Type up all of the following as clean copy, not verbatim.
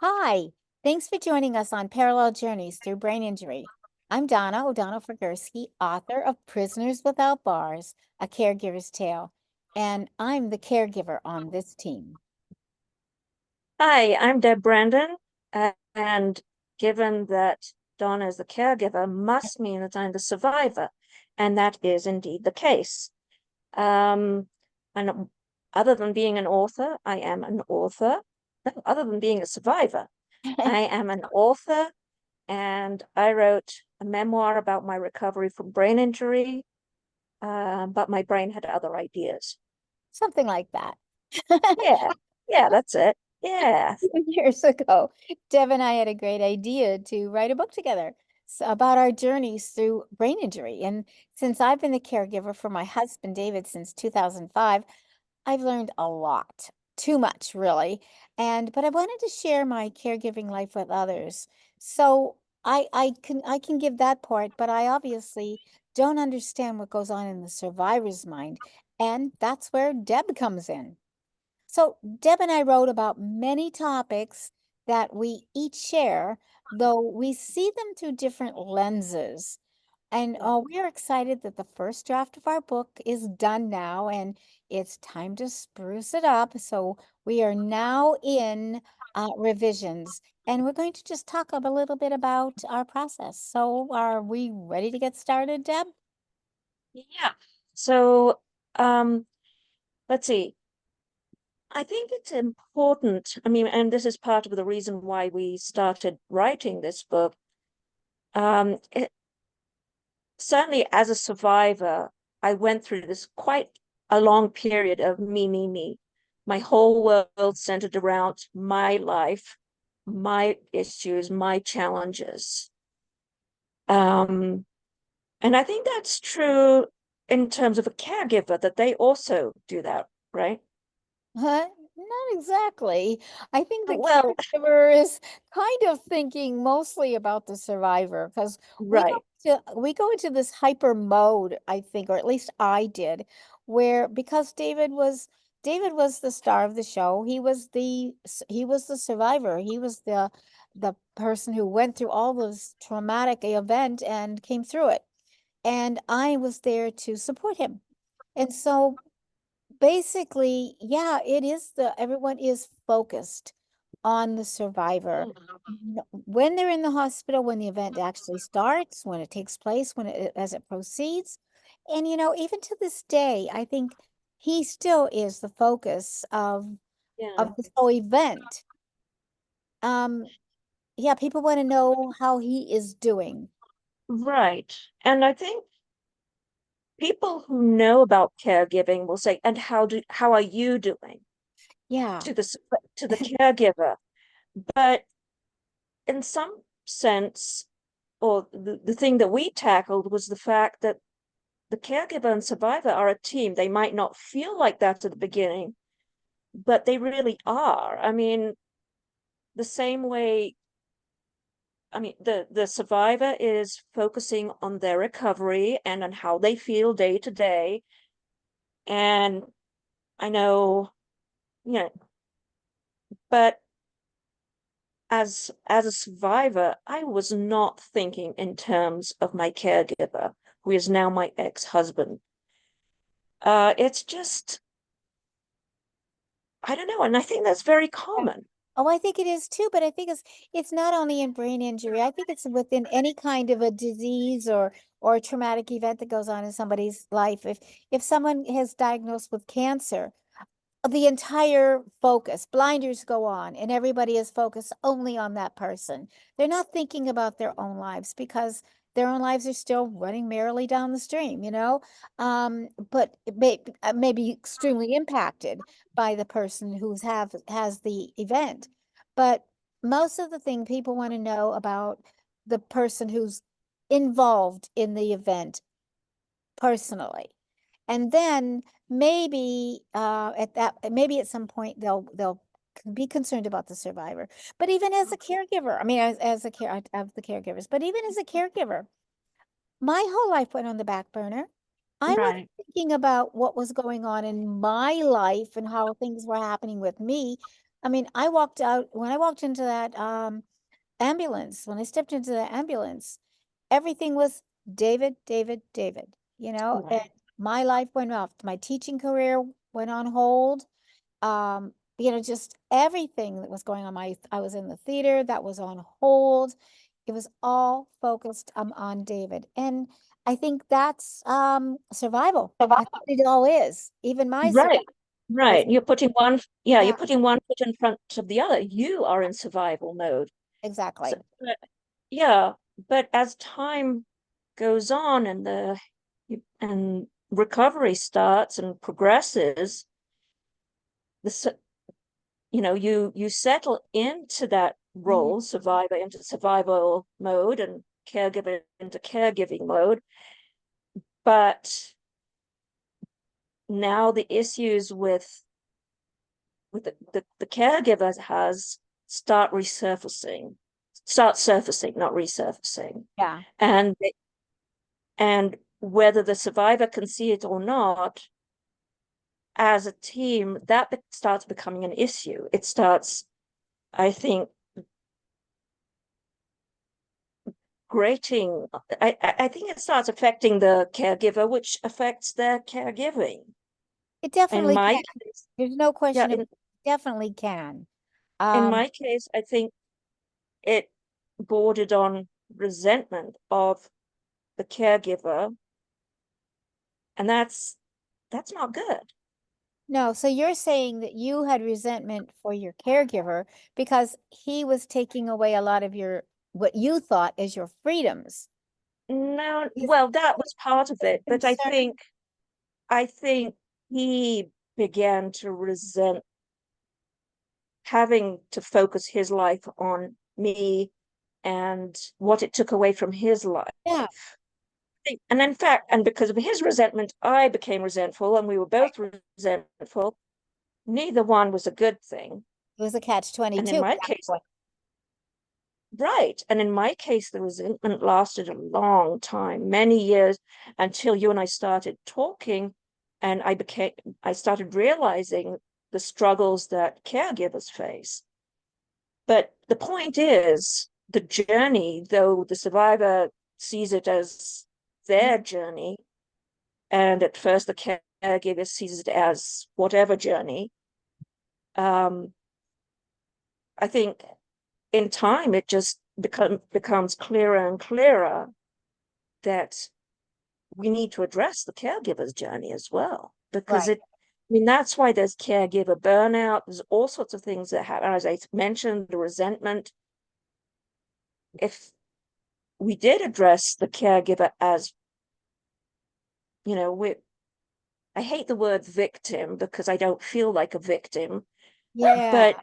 Hi, thanks for joining us on Parallel Journeys Through Brain Injury. I'm Donna O'Donnell Fagursky, author of Prisoners Without Bars, A Caregiver's Tale, and I'm the caregiver on this team. Hi, I'm Deb Brandon, and given that Donna is the caregiver, must mean that I'm the survivor, and that is indeed the case. Um, and other than being an author, I am an author. No, other than being a survivor, I am an author, and I wrote a memoir about my recovery from brain injury, but my brain had other ideas. Something like that. Yeah, yeah, that's it. Yeah. Years ago, Deb and I had a great idea to write a book together about our journeys through brain injury. And since I've been the caregiver for my husband, David, since 2005, I've learned a lot, too much, really. But I wanted to share my caregiving life with others. So I can give that part, but I obviously don't understand what goes on in the survivor's mind. And that's where Deb comes in. So Deb and I wrote about many topics that we each share, though we see them through different lenses. And we are excited that the first draft of our book is done now, and it's time to spruce it up. So we are now in revisions, and we're going to just talk a little bit about our process. So are we ready to get started, Deb? Yeah. So, um, let's see. I think it's important. I mean, and this is part of the reason why we started writing this book. Certainly as a survivor, I went through this quite a long period of me. My whole world centered around my life, my issues, my challenges. Um, and I think that's true in terms of a caregiver, that they also do that, right? Not exactly. I think the Well, caregiver is kind of thinking mostly about the survivor because right. we go into this hyper mode, I think, or at least I did, where because David was the star of the show. He was the survivor. He was the person who went through all this traumatic event and came through it. And I was there to support him. And so basically, yeah, it is everyone is focused on the survivor. When they're in the hospital, when the event actually starts, when it takes place, as it proceeds. And even to this day, I think he still is the focus Yeah, of this whole event. Um, yeah, people want to know how he is doing. right. And I think people who know about caregiving will say, and how are you doing Yeah. to the caregiver? But in some sense, or the thing that we tackled was the fact that the caregiver and survivor are a team. They might not feel like that at the beginning, but they really are. I mean, the same way, I mean, the survivor is focusing on their recovery and on how they feel day to day. And I know, you know, but as a survivor, I was not thinking in terms of my caregiver, who is now my ex-husband. It's just, I don't know, and I think that's very common. Oh, I think it is too, but I think it's not only in brain injury. I think it's within any kind of a disease or a traumatic event that goes on in somebody's life. If someone is diagnosed with cancer, the entire focus, blinders go on, and everybody is focused only on that person. They're not thinking about their own lives because their own lives are still running merrily down the stream. But it may be extremely impacted by the person has the event. But most of the thing people want to know about the person who's involved in the event personally. And then maybe at some point they'll be concerned about the survivor. But even as a caregiver, I mean as a care of the caregivers, but even as a caregiver, my whole life went on the back burner. I was Right. thinking about what was going on in my life and how things were happening with me. I mean, I walked out when I walked into that ambulance, when I stepped into the ambulance, everything was David, David, David, and Right. my life went off. My teaching career went on hold. Just everything that was going on. I was in the theater that was on hold. It was all focused on David. And I think that's survival. That's what it all is. Even my survival. Right. Right. You're Yeah, putting one foot in front of the other. You are in survival mode. So, exactly. but, yeah, but as time goes on and recovery starts and progresses, you settle into that Mhm. role, survivor into survival mode and caregiver into caregiving mode. But now the issues with the caregiver has start surfacing, not resurfacing. Yeah. And and whether the survivor can see it or not, as a team, that starts becoming an issue. It starts, I think, grating. I think it starts affecting the caregiver, which affects their caregiving. It In definitely my can. case, There's no yeah, question. It definitely can. in Um, my case, I think it bordered on resentment of the caregiver, and that's not good. no, so you're saying that you had resentment for your caregiver because he was taking away a lot of what you thought is your freedoms. No, Is well, that was part of it, but I concern? think I think he began to resent having to focus his life on me and what it took away from his life. Yeah, And in fact, and because of his resentment, I became resentful, and we were both resentful. Neither one was a good thing. it was a catch And in 22 at my that case, point. right. And in my case, the resentment lasted a long time, many years, until you and I started talking, and I started realizing the struggles that caregivers face. But the point is, the journey, though the survivor sees it as their journey, and at first the caregiver sees it as whatever journey, um, I think in time it just becomes clearer and clearer that we need to address the caregiver's journey as well, because Right. I mean, that's why there's caregiver burnout. There's all sorts of things that happen. As I mentioned, the resentment. If we did address the caregiver as, you know, I hate the word victim because I don't feel like a victim, Yeah. but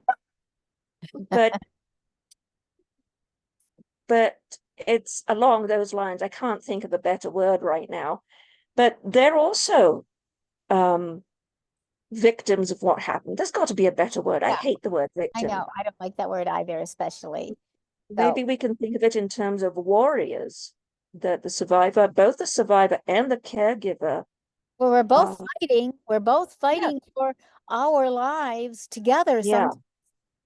but but it's along those lines. I can't think of a better word right now, but they're also um victims of what happened. There's got to be a better word. I Yeah. hate the word I victim. know. I don't like that word either, especially. So, Maybe we can think of it in terms of warriors, that the survivor, both the survivor and the caregiver, well, we're both uh, fighting. We're both yeah, fighting for our lives together. yeah,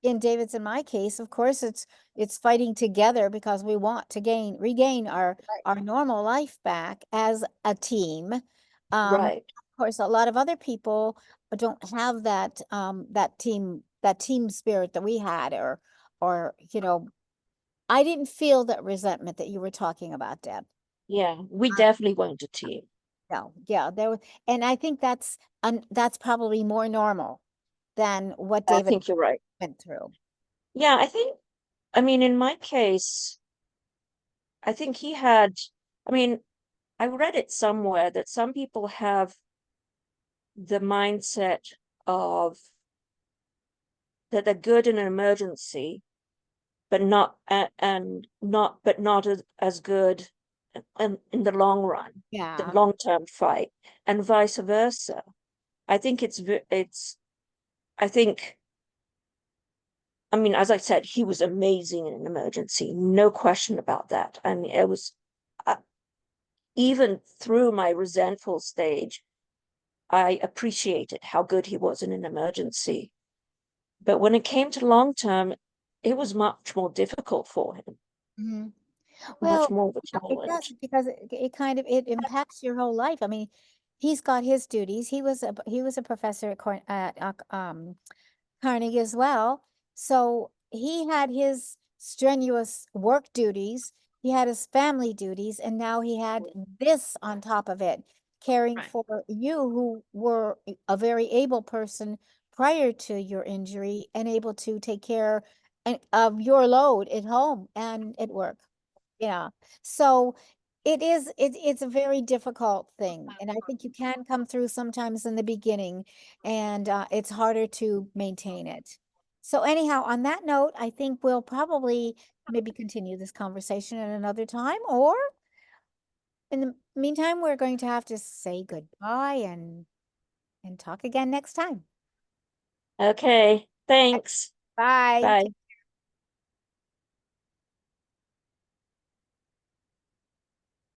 In David's and my case, of course, it's fighting together because we want to regain our normal life back as a team. right, Of course, a lot of other people don't have that team spirit that we had, or I didn't feel that resentment that you were talking about, Deb. yeah. We definitely weren't a team. No, yeah, and I think that's probably more normal than what I David think you're right. went through. Yeah, I mean, in my case, I think he had, I mean, I read it somewhere that some people have the mindset of that they're good in an emergency, but not as good in the long run, the Yeah, long-term fight, and vice versa. I think it's I think I mean, as I said, he was amazing in an emergency, no question about that. I mean, it was, uh, even through my resentful stage, I appreciated how good he was in an emergency. But when it came to long term, it was much more difficult for him, Mhm. much Well, more of a it does challenge. because it kind of it impacts your whole life. I mean, he's got his duties. He was a professor at Carnegie as well. So he had his strenuous work duties, he had his family duties, and now he had this on top of it, caring Right. for you who were a very able person prior to your injury and able to take care of your load at home and at work. Yeah. So it's a very difficult thing. And I think you can come through sometimes in the beginning and it's harder to maintain it. So anyhow, on that note, I think we'll probably maybe continue this conversation at another time, or in the meantime, we're going to have to say goodbye and talk again next time. Okay, thanks. Bye. Bye.